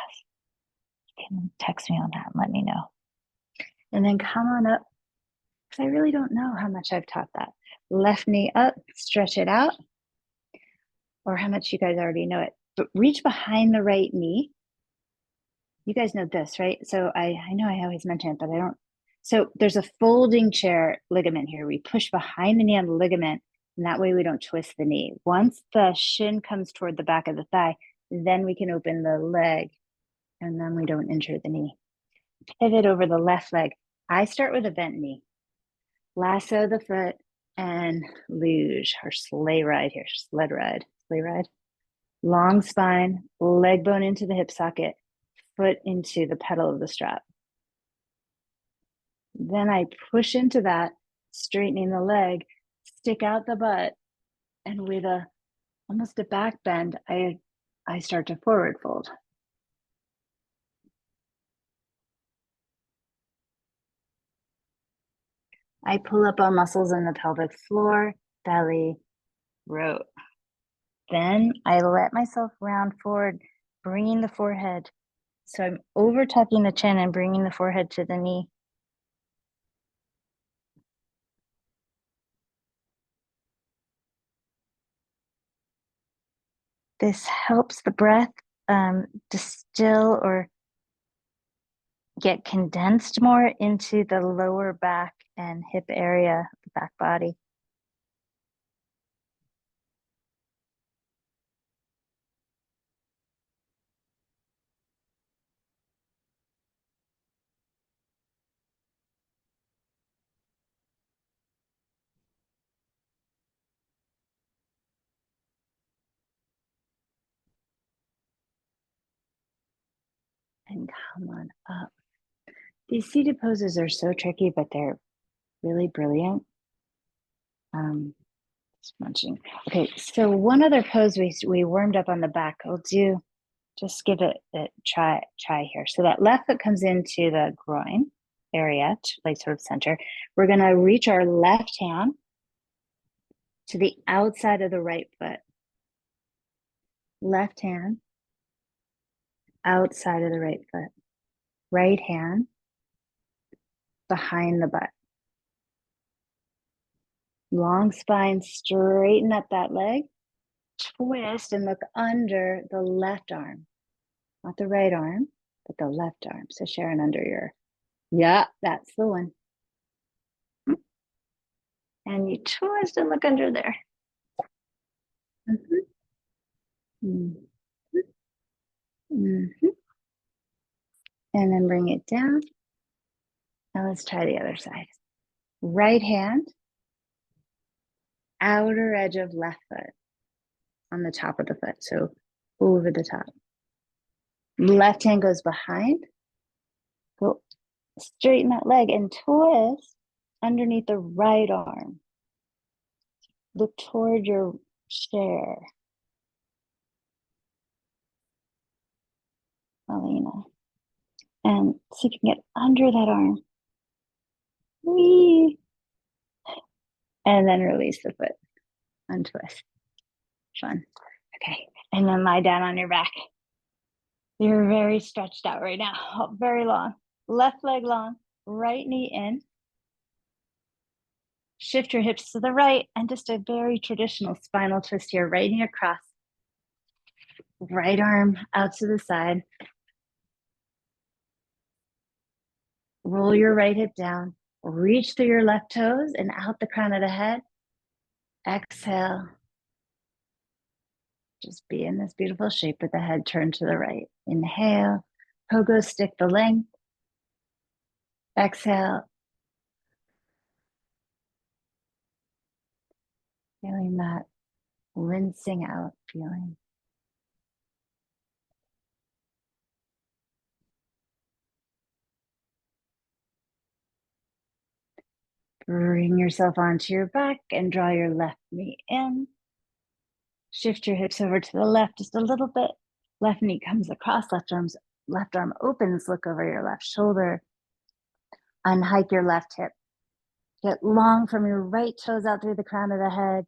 You can text me on that and let me know. And then come on up, because I really don't know how much I've taught that. Left knee up, stretch it out, or how much you guys already know it. But reach behind the right knee. You guys know this, right? So I know I always mention it, but I don't So there's a folding chair ligament here. We push behind the knee on the ligament, and that way we don't twist the knee. Once the shin comes toward the back of the thigh, then we can open the leg, and then we don't injure the knee. Pivot over the left leg. I start with a bent knee. Lasso the foot and luge, or sleigh ride here, sled ride, sleigh ride. Long spine, leg bone into the hip socket, foot into the pedal of the strap. Then I push into that, straightening the leg, stick out the butt, and with almost a back bend, I start to forward fold. I pull up on muscles in the pelvic floor, belly, root. Then I let myself round forward, bringing the forehead. So I'm over tucking the chin and bringing the forehead to the knee. This helps the breath distill or get condensed more into the lower back and hip area of the back body. And come on up. These seated poses are so tricky, but they're really brilliant. Just munching. Okay, so one other pose we warmed up on the back. I'll do, just give it a try here. So that left foot comes into the groin area, like sort of center. We're gonna reach our left hand to the outside of the right foot. Left hand, outside of the right foot. Right hand, behind the butt. Long spine, straighten up that leg. Twist and look under the left arm. Not the right arm, but the left arm. So Sharon, under your, yeah, that's the one. And you twist and look under there. Mm-hmm. Mm-hmm. And then bring it down. Now let's try the other side. Right hand, outer edge of left foot on the top of the foot. So over the top. Left hand goes behind. Go straighten that leg and twist underneath the right arm. Look toward your chair. Alina. And see if you can get under that arm. Whee! And then release the foot. Untwist. Fun. Okay. And then lie down on your back. You're very stretched out right now. Very long. Left leg long. Right knee in. Shift your hips to the right. And just a very traditional spinal twist here. Right knee across. Right arm out to the side. Roll your right hip down. Reach through your left toes and out the crown of the head. Exhale. Just be in this beautiful shape with the head turned to the right. Inhale. Pogo stick the length. Exhale. Feeling that rinsing out feeling. Bring yourself onto your back and draw your left knee in. Shift your hips over to the left just a little bit. Left knee comes across, left arm opens, look over your left shoulder. Unhike your left hip. Get long from your right toes out through the crown of the head.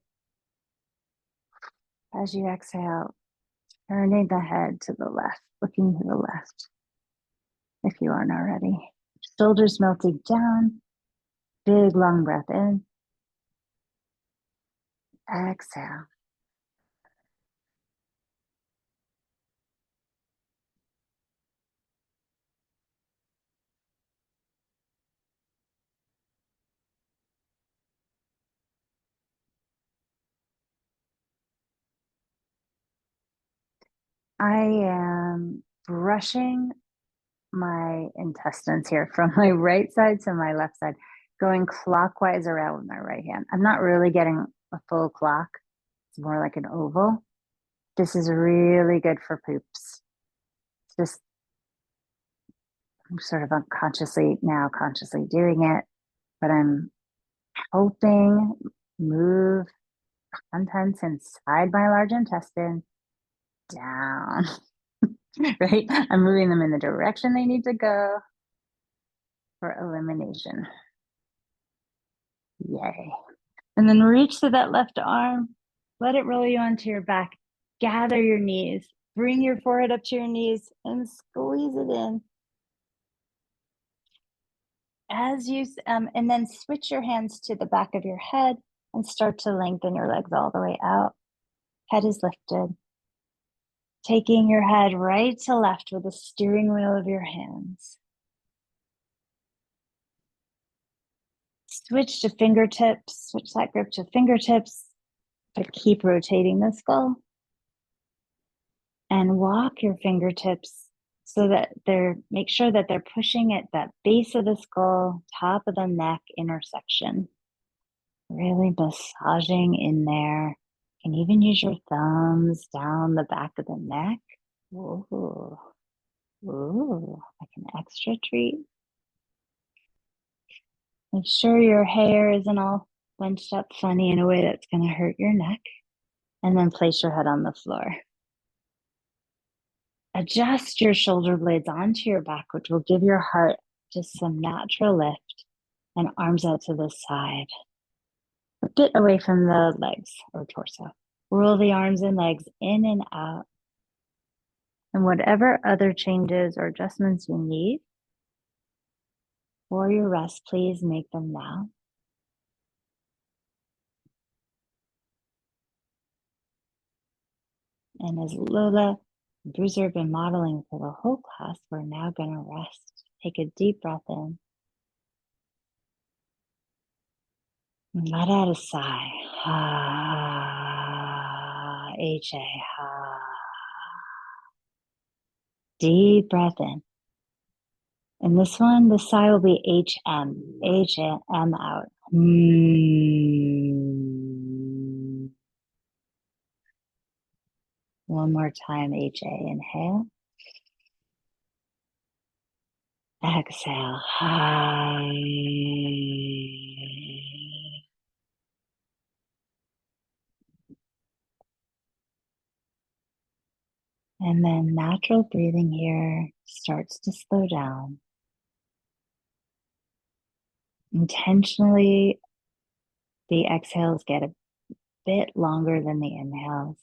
As you exhale, turning the head to the left, looking to the left, if you aren't already. Shoulders melting down. Big long breath in. Exhale. I am brushing my intestines here from my right side to my left side, going clockwise around with my right hand. I'm not really getting a full clock. It's more like an oval. This is really good for poops. Just I'm sort of unconsciously now consciously doing it, but I'm helping move contents inside my large intestine down, right? I'm moving them in the direction they need to go for elimination. Yay. And then reach to that left arm, let it roll you onto your back. Gather your knees, bring your forehead up to your knees and squeeze it in. And then switch your hands to the back of your head and start to lengthen your legs all the way out. Head is lifted. Taking your head right to left with the steering wheel of your hands. Switch to fingertips, switch that grip to fingertips, but keep rotating the skull. And walk your fingertips so that make sure that they're pushing at that base of the skull, top of the neck intersection. Really massaging in there. You can even use your thumbs down the back of the neck. Ooh, ooh, like an extra treat. Make sure your hair isn't all bunched up funny in a way that's going to hurt your neck. And then place your head on the floor. Adjust your shoulder blades onto your back, which will give your heart just some natural lift, and arms out to the side, a bit away from the legs or torso. Roll the arms and legs in and out. And whatever other changes or adjustments you need for your rest, please make them now. And as Lola and Bruiser have been modeling for the whole class, we're now going to rest. Take a deep breath in. And let out a sigh. Ha, H-A, ha. Deep breath in. And this one, the sigh will be H-M. H-M out. One more time, H-A, inhale. Exhale. Hi. And then natural breathing here starts to slow down. Intentionally, the exhales get a bit longer than the inhales.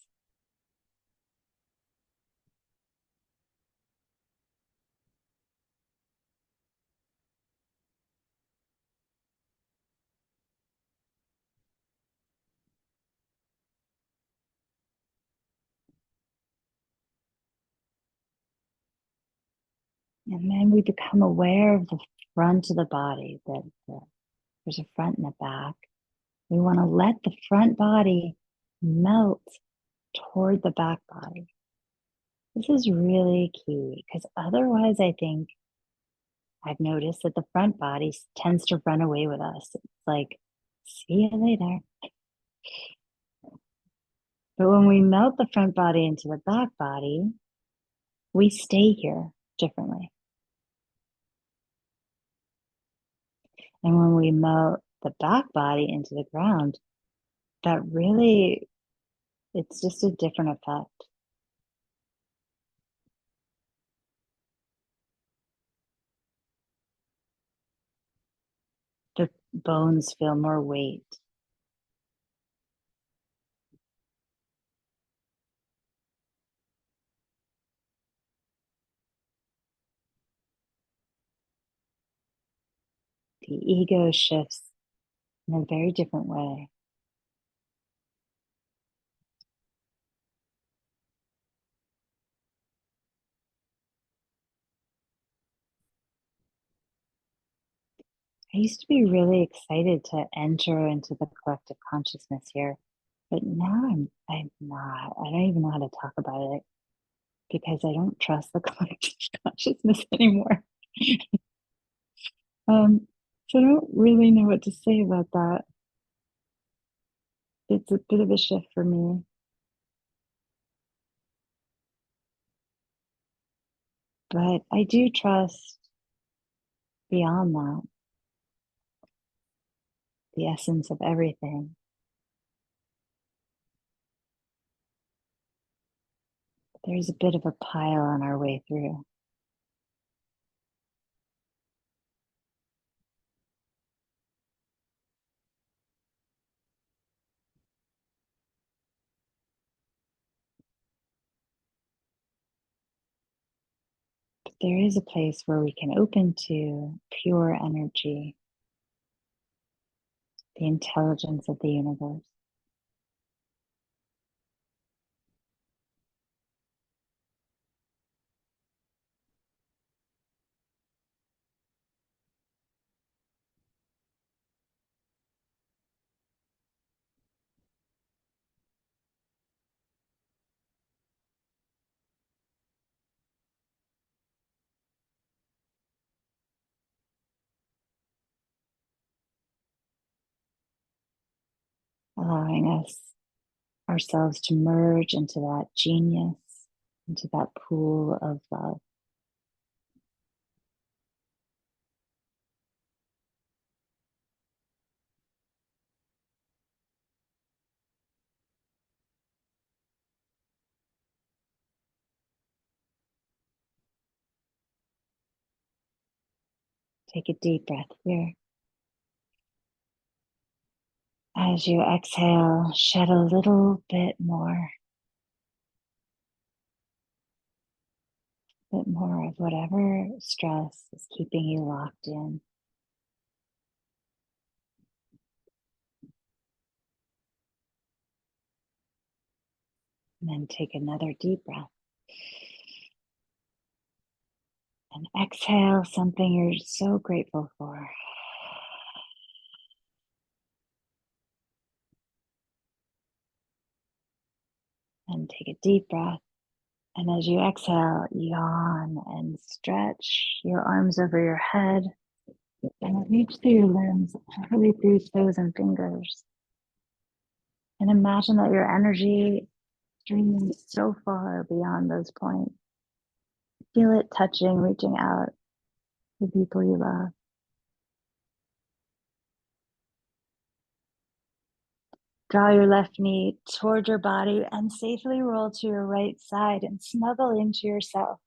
And then we become aware of the front of the body, that there's a front and a back. We want to let the front body melt toward the back body. This is really key because otherwise I think I've noticed that the front body tends to run away with us. It's like, see you later. But when we melt the front body into the back body, we stay here differently. And when we melt the back body into the ground, that really, it's just a different effect. The bones feel more weight. The ego shifts in a very different way. I used to be really excited to enter into the collective consciousness here, but now I'm not. I don't even know how to talk about it. because I don't trust the collective consciousness anymore. So I don't really know what to say about that. It's a bit of a shift for me. But I do trust beyond that, the essence of everything. There's a bit of a pile on our way through. But there is a place where we can open to pure energy, the intelligence of the universe. Allowing ourselves to merge into that genius, into that pool of love. Take a deep breath here. As you exhale, shed a little bit more of whatever stress is keeping you locked in. And then take another deep breath. And exhale something you're so grateful for. And take a deep breath. And as you exhale, yawn and stretch your arms over your head and reach through your limbs, really through toes and fingers. And imagine that your energy streams so far beyond those points. Feel it touching, reaching out to people you love. Draw your left knee toward your body and safely roll to your right side and snuggle into yourself.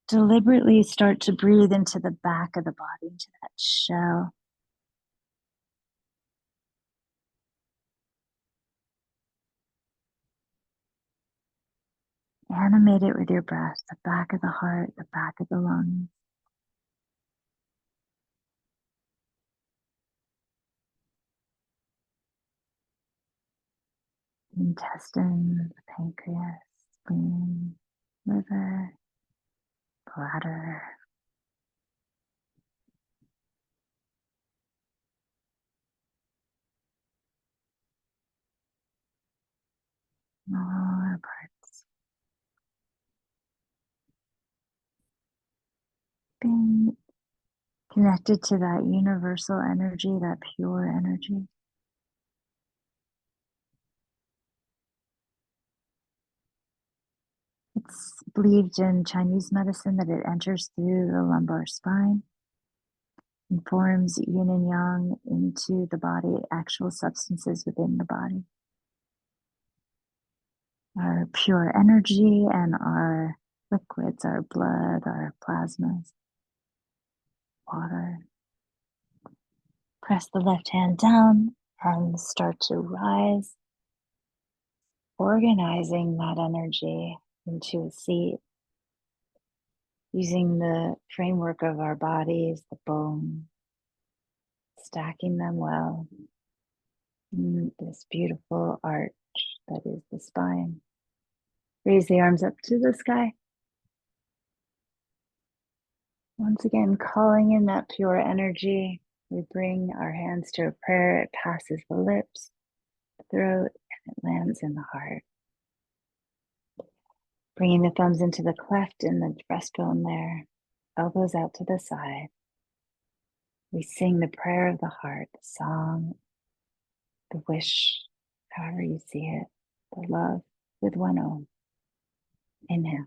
Deliberately start to breathe into the back of the body, into that shell. Animate it with your breath, the back of the heart, the back of the lungs. Intestine, the pancreas, spleen, liver, bladder. All our parts. Being connected to that universal energy, that pure energy. It's believed in Chinese medicine that it enters through the lumbar spine and forms yin and yang into the body, actual substances within the body. Our pure energy and our liquids, our blood, our plasmas, water. Press the left hand down and start to rise, organizing that energy into a seat, using the framework of our bodies, the bone, stacking them well. This beautiful arch that is the spine. Raise the arms up to the sky. Once again, calling in that pure energy. We bring our hands to a prayer. It passes the lips, the throat, and it lands in the heart. Bringing the thumbs into the cleft in the breastbone there, elbows out to the side. We sing the prayer of the heart, the song, the wish, however you see it, the love with one O. Inhale.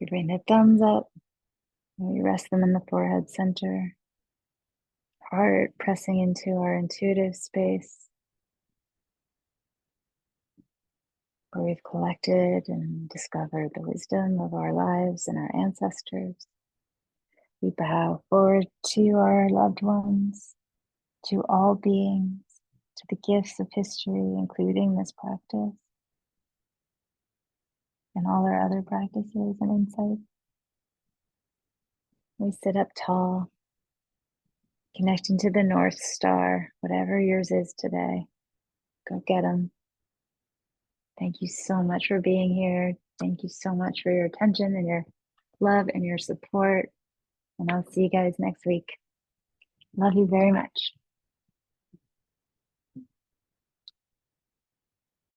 You bring the thumbs up, and we rest them in the forehead center. Heart pressing into our intuitive space, where we've collected and discovered the wisdom of our lives and our ancestors. We bow forward to our loved ones, to all beings, to the gifts of history, including this practice and all our other practices and insights. We sit up tall, connecting to the North Star, whatever yours is today. Go get them. Thank you so much for being here. Thank you so much for your attention and your love and your support. And I'll see you guys next week. Love you very much.